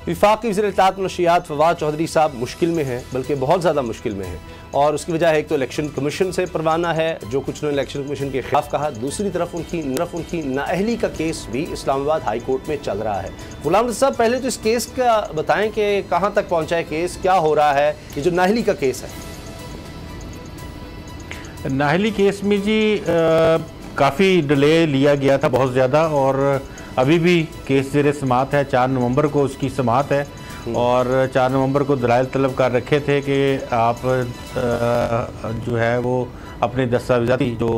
वफाकी वज़ीर इत्तलाआत व नशरियात फवाद चौधरी साहब मुश्किल में हैं, बल्कि बहुत ज़्यादा मुश्किल में हैं। और उसकी वजह है एक तो इलेक्शन कमीशन से परवाना है, जो कुछ उन्होंने इलेक्शन कमीशन के खिलाफ कहा, दूसरी तरफ उनकी नाअहली का केस भी इस्लामाबाद हाई कोर्ट में चल रहा है। गुलाम रज़ा साहब, पहले तो इस केस का बताएं कि कहाँ तक पहुँचा है केस, क्या हो रहा है, ये जो नाअहली का केस है। नाअहली केस में जी काफ़ी डिले लिया गया था, बहुत ज़्यादा, और अभी भी केस ज़ेर समाअत है। 4 नवंबर को उसकी समाअत है और 4 नवंबर को दलाइल तलब कर रखे थे कि आप जो है वो अपने दस्तावेज़ाती जो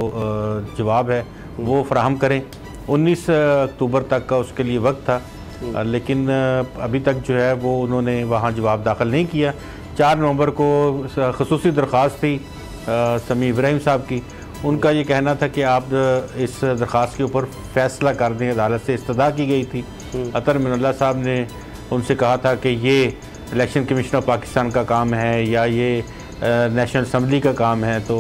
जवाब है वो फराहम करें। 19 अक्टूबर तक का उसके लिए वक्त था, लेकिन अभी तक जो है वो उन्होंने वहाँ जवाब दाखिल नहीं किया। 4 नवंबर को ख़ुसूसी दरख्वास्त थी समी इब्राहिम साहब की, उनका ये कहना था कि आप इस दरख्वास्त के ऊपर फ़ैसला कर दें। अदालत से इस्तदा की गई थी। अतर मिनल्लाह साहब ने उनसे कहा था कि ये इलेक्शन कमीशन ऑफ पाकिस्तान का काम है या ये नेशनल असम्बली का काम है, तो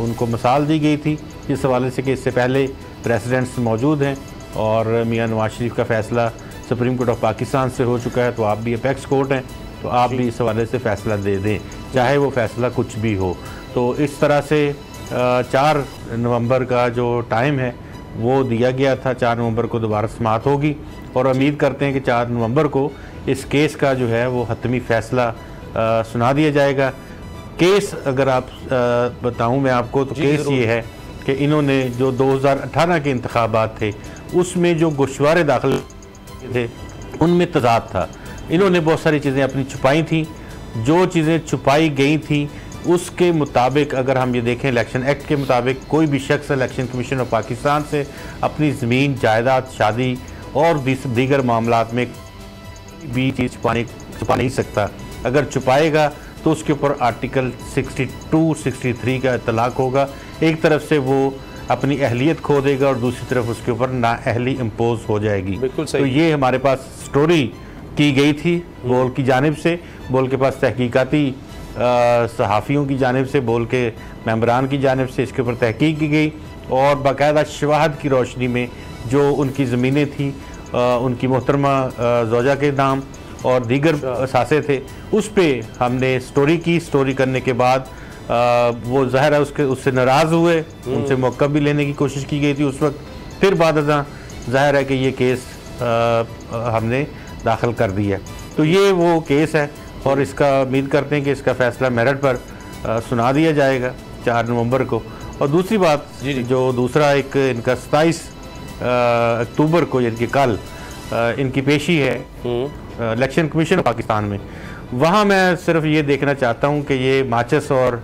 उनको मिसाल दी गई थी इस हवाले से कि इससे पहले प्रेसिडेंट्स मौजूद हैं और मियां नवाज शरीफ का फ़ैसला सुप्रीम कोर्ट ऑफ पाकिस्तान से हो चुका है, तो आप भी अपेक्स कोर्ट हैं, तो आप भी इस हवाले से फ़ैसला दे दें, चाहे वो फ़ैसला कुछ भी हो। तो इस तरह से 4 नवंबर का जो टाइम है वो दिया गया था। 4 नवंबर को दोबारा समाअत होगी और उम्मीद करते हैं कि 4 नवंबर को इस केस का जो है वो हतमी फ़ैसला सुना दिया जाएगा। केस अगर आप बताऊं मैं आपको, तो केस ये है कि इन्होंने जो 2018 के इंतखाबात थे उसमें जो गोशवारे दाखिल थे उनमें तजाद था। इन्होंने बहुत सारी चीज़ें अपनी छुपाई थी। जो चीज़ें छुपाई गई थी उसके मुताबिक अगर हम ये देखें, इलेक्शन एक्ट के मुताबिक कोई भी शख्स इलेक्शन कमीशन ऑफ पाकिस्तान से अपनी ज़मीन, जायदाद, शादी और दीगर मामलात में भी चीज़ छुपा नहीं सकता। अगर छुपाएगा तो उसके ऊपर आर्टिकल 62, 63 का इतलाक होगा। एक तरफ से वो अपनी अहलियत खो देगा और दूसरी तरफ उसके ऊपर नाअहली इम्पोज हो जाएगी। तो ये हमारे पास स्टोरी की गई थी बोल की जानिब से, बोल के पास तहकीकाती सहाफ़ियों की जानिब से, बोल के मेंबरान की जानिब से इसके ऊपर तहकीक की गई और बाकायदा शवाहद की रोशनी में जो उनकी ज़मीनें थी उनकी मोहतरमा ज़ौजा के नाम और दीगर असासे थे, उस पर हमने स्टोरी की। स्टोरी करने के बाद वो ज़ाहिर है उससे नाराज़ हुए, उनसे मौका भी लेने की कोशिश की गई थी उस वक्त। फिर बाद ज़ाहिर है कि ये केस हमने दाखिल कर दिया। तो ये वो केस है और इसका उम्मीद करते हैं कि इसका फ़ैसला मेरिट पर सुना दिया जाएगा 4 नवंबर को। और दूसरी बात जो दूसरा एक इनका 27 अक्टूबर को यानी कि कल इनकी पेशी है इलेक्शन कमीशन पाकिस्तान में। वहाँ मैं सिर्फ ये देखना चाहता हूँ कि ये माचिस और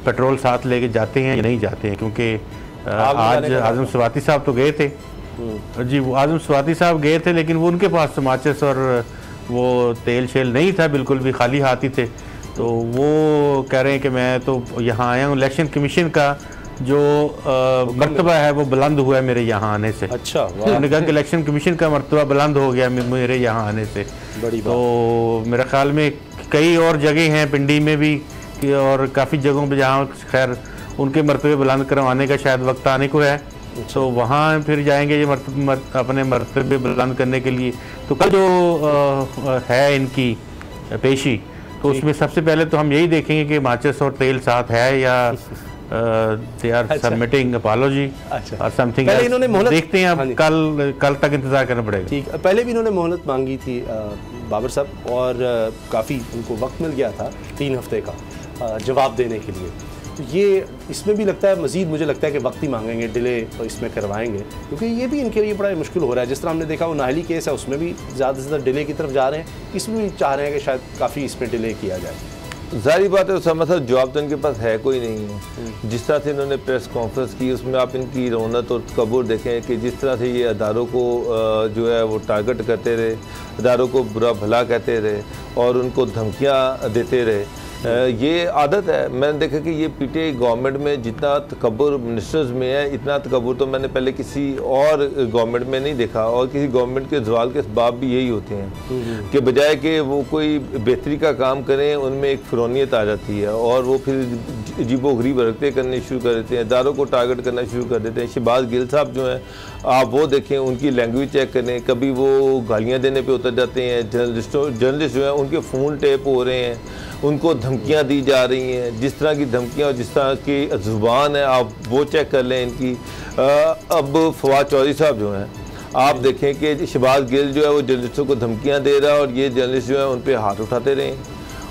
पेट्रोल साथ लेके जाते हैं या नहीं जाते हैं, क्योंकि आज आज़म स्वाति साहब तो गए थे जी, वो आज़म स्वाति साहब गए थे, लेकिन वो उनके पास तो माचिस और वो तेल शेल नहीं था, बिल्कुल भी खाली हाथ ही थे। तो वो कह रहे हैं कि मैं तो यहाँ आया हूँ, इलेक्शन कमीशन का जो मर्तबा है वो बुलंद हुआ है मेरे यहाँ आने से। अच्छा, उन्होंने कहा कि इलेक्शन कमीशन का मर्तबा बुलंद हो गया मेरे यहाँ आने से। तो मेरे ख्याल में कई और जगह हैं पिंडी में भी और काफ़ी जगहों पे जहाँ खैर उनके मर्तबे बुलंद करवाने का शायद वक्त आने को है, तो वहाँ फिर जाएंगे ये अपने मर्तबे बुलंद करने के लिए। तो कल जो है इनकी पेशी, तो उसमें सबसे पहले तो हम यही देखेंगे कि माचिस और तेल साथ है या दे आर सबमिटिंग अपॉलॉजी और समथिंग। पहले इन्होंने मोहलत, देखते हैं अब कल तक इंतजार करना पड़ेगा। ठीक, पहले भी इन्होंने मोहलत मांगी थी बाबर साहब और काफ़ी उनको वक्त मिल गया था 3 हफ्ते का जवाब देने के लिए। तो ये इसमें भी लगता है मज़ीद मुझे लगता है कि वक्त ही मांगेंगे, डिले तो इसमें करवाएंगे, क्योंकि ये भी इनके लिए बड़ा मुश्किल हो रहा है। जिस तरह हमने देखा वो नाअहली केस है उसमें भी ज़्यादा से ज़्यादा डिले की तरफ जा रहे हैं, इसमें भी चाह रहे हैं कि शायद काफ़ी इसमें डिले किया जाए। ज़ाहिर बात है उसका मतलब जवाब तो इनके पास है कोई नहीं है। जिस तरह से इन्होंने प्रेस कॉन्फ्रेंस की उसमें आप इनकी रौनक और तकब्बुर देखें कि जिस तरह से ये अदारों को जो है वो टारगेट करते रहे, अदारों को बुरा भला कहते रहे और उनको धमकियाँ देते रहे। ये आदत है। मैंने देखा कि ये पीटीआई गवर्नमेंट में जितना तकब्बुर मिनिस्टर्स में है, इतना तकब्बुर तो मैंने पहले किसी और गवर्नमेंट में नहीं देखा। और किसी गवर्नमेंट के जवाल के असबाब भी यही होते हैं कि बजाय कि वो कोई बेहतरी का काम करें, उनमें एक फ़िरौनियत आ जाती है और वो फिर अजीबो गरीब हरकतें करने शुरू कर देते हैं, इदारों को टारगेट करना शुरू कर देते हैं। शहबाज गिल साहब जो हैं आप वो देखें, उनकी लैंग्वेज चेक करें, कभी वो गालियाँ देने पे उतर जाते हैं। जर्नलिस्ट जो हैं उनके फ़ोन टेप हो रहे हैं, उनको धमकियाँ दी जा रही हैं, जिस तरह की धमकियाँ और जिस तरह की ज़ुबान है आप वो चेक कर लें इनकी। अब फवाद चौधरी साहब जो हैं, आप देखें कि शहबाज गिल जो है वो जर्नलिस्टों को धमकियाँ दे रहा है और ये जर्नलिस्ट जो है उन पर हाथ उठाते रहे।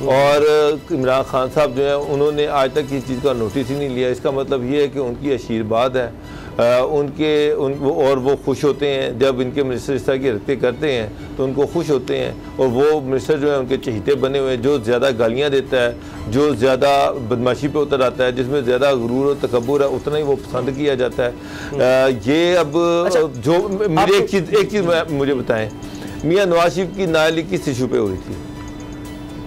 और इमरान खान साहब जो है उन्होंने आज तक इस चीज़ का नोटिस ही नहीं लिया। इसका मतलब ये है कि उनकी आशीर्वाद है और वो खुश होते हैं जब इनके मिनिस्टर इस तरह की हरकतें करते हैं तो उनको खुश होते हैं। और वो मिनिस्टर जो है उनके चहीते बने हुए हैं, जो ज़्यादा गालियाँ देता है, जो ज़्यादा बदमाशी पे उतर आता है, जिसमें ज़्यादा गुरूर और तकब्बुर है, उतना ही वो पसंद किया जाता है। ये अब जो मेरी एक चीज़ मुझे बताएं, मियाँ नवाज शरीफ की नाअहली किस इशू पे हुई थी?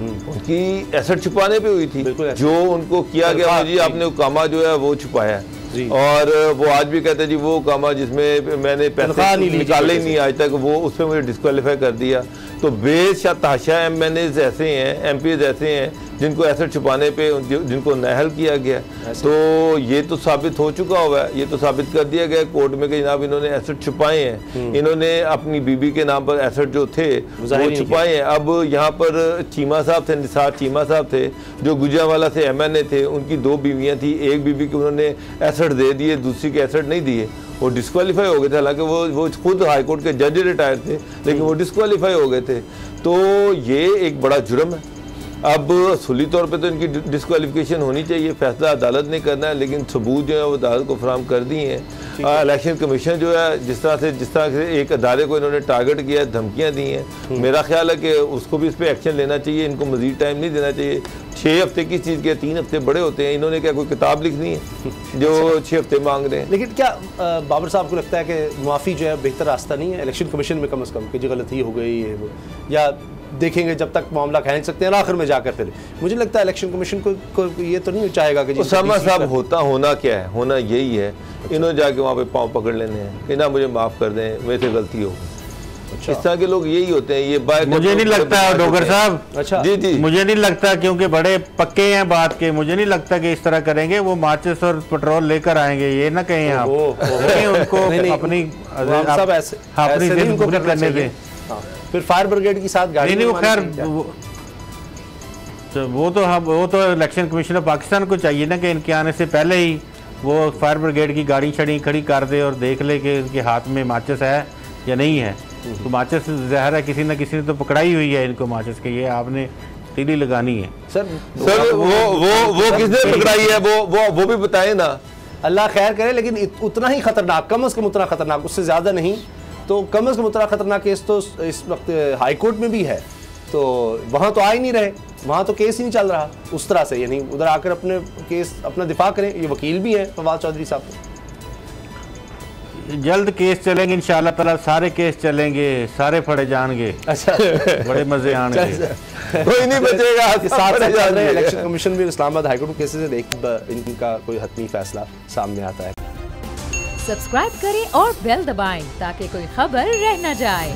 उनकी एसेट छुपाने पे हुई थी। जो उनको किया गया जी आपने कामा जो है वो छुपाया है। और वो आज भी कहते हैं जी वो कामा जिसमें मैंने पैसे निकाले ही नहीं आज तक, वो उस पर मुझे डिस्क्वालीफाई कर दिया। तो बेशताशा MNAs ऐसे हैं, MPs ऐसे हैं जिनको एसेट छुपाने पे जिनको नाअहल किया गया। तो ये तो साबित हो चुका हुआ है, ये तो साबित कर दिया गया कोर्ट में कि जनाब इन्होंने एसेट छुपाए हैं, इन्होंने अपनी बीबी के नाम पर एसेट जो थे वो छुपाए हैं। अब यहाँ पर चीमा साहब थे, निसार चीमा साहब थे जो गुजरांवाला से MNA थे, उनकी 2 बीवियाँ थी। एक बीबी को उन्होंने एसेट दे दिए, दूसरी के एसेट नहीं दिए, वो डिस्क्वालीफाई हो गए थे। हालांकि वो खुद हाई कोर्ट के जज रिटायर थे, लेकिन वो डिस्क्वालीफाई हो गए थे। तो ये एक बड़ा जुर्म है। अब असुली तौर पे तो इनकी डिस्क्वालिफिकेशन होनी चाहिए, फैसला अदालत ने करना है, लेकिन सबूत जो है वो अदालत को फराहम कर दिए हैं। इलेक्शन कमीशन जो है जिस तरह से एक अदारे को इन्होंने टारगेट किया है, धमकियाँ दी हैं, मेरा ख्याल है कि उसको भी इस पर एक्शन लेना चाहिए। इनको मजीद टाइम नहीं देना चाहिए। 6 हफ्ते की चीज़ के 3 हफ्ते बड़े होते हैं। इन्होंने क्या कोई किताब लिखनी है जो 6 हफ्ते मांग रहे हैं? लेकिन क्या बाबर साहब को लगता है कि माफ़ी जो है बेहतर रास्ता नहीं है इलेक्शन कमीशन में कम से कम कि जो गलती हो गई है वो, या देखेंगे जब तक मामला कह नहीं सकते हैं आखिर में जाकर? फिर मुझे लगता है इलेक्शन कमीशन को ये तो नहीं चाहेगा कि उसामा साहब होना क्या है, होना यही है इन्होंने जाके वहाँ पे पाँव पकड़ लेने हैं कि ना मुझे माफ़ कर दें, मेरे से गलती हो गई। अच्छा। इस तरह के लोग यही होते हैं। ये मुझे नहीं लगता डॉक्टर साहब, अच्छा जी मुझे नहीं लगता, क्योंकि बड़े पक्के हैं बात के। मुझे नहीं लगता कि इस तरह करेंगे। वो माचिस और पेट्रोल लेकर आएंगे, ये ना कहें आप। उनको अपनी जिम्मेदारी करने दें। फिर फायर ब्रिगेड की साथ गाड़ी नहीं, वो खैर वो तो इलेक्शन कमीशन ऑफ पाकिस्तान को चाहिए ना कि इनके आने से पहले ही वो फायर ब्रिगेड की गाड़ी खड़ी कर दे और देख ले कि उनके हाथ में माचिस है या नहीं है। तो माचिस ज़ाहिर है किसी न किसी ने तो पकड़ाई हुई है इनको माचिस के, ये आपने तीली लगानी है। सर वो किसने पकड़ाई है वो भी बताए ना। अल्लाह खैर करे, लेकिन उतना ही खतरनाक, कम अज़ कम उतना खतरनाक, उससे ज़्यादा नहीं, तो कम अज़ कम उतना खतरनाक केस तो इस वक्त हाई कोर्ट में भी है। तो वहाँ तो आ ही नहीं रहे, वहाँ तो केस ही नहीं चल रहा उस तरह से, यानी उधर आकर अपने केस अपना दिफा करें। ये वकील भी हैं फवाद चौधरी साहब। जल्द केस चलेंगे इंशाअल्लाह ताला, सारे केस चलेंगे, सारे फड़े जाएंगे। अच्छा बड़े मजे आने, कोई नहीं बचेगा। साथ इलेक्शन कमीशन भी इस्लामाबाद हाईकोर्ट केसेस से इनका कोई हतमी फैसला सामने आता है। सब्सक्राइब करें और बेल दबाएं ताकि कोई खबर रह न जाए।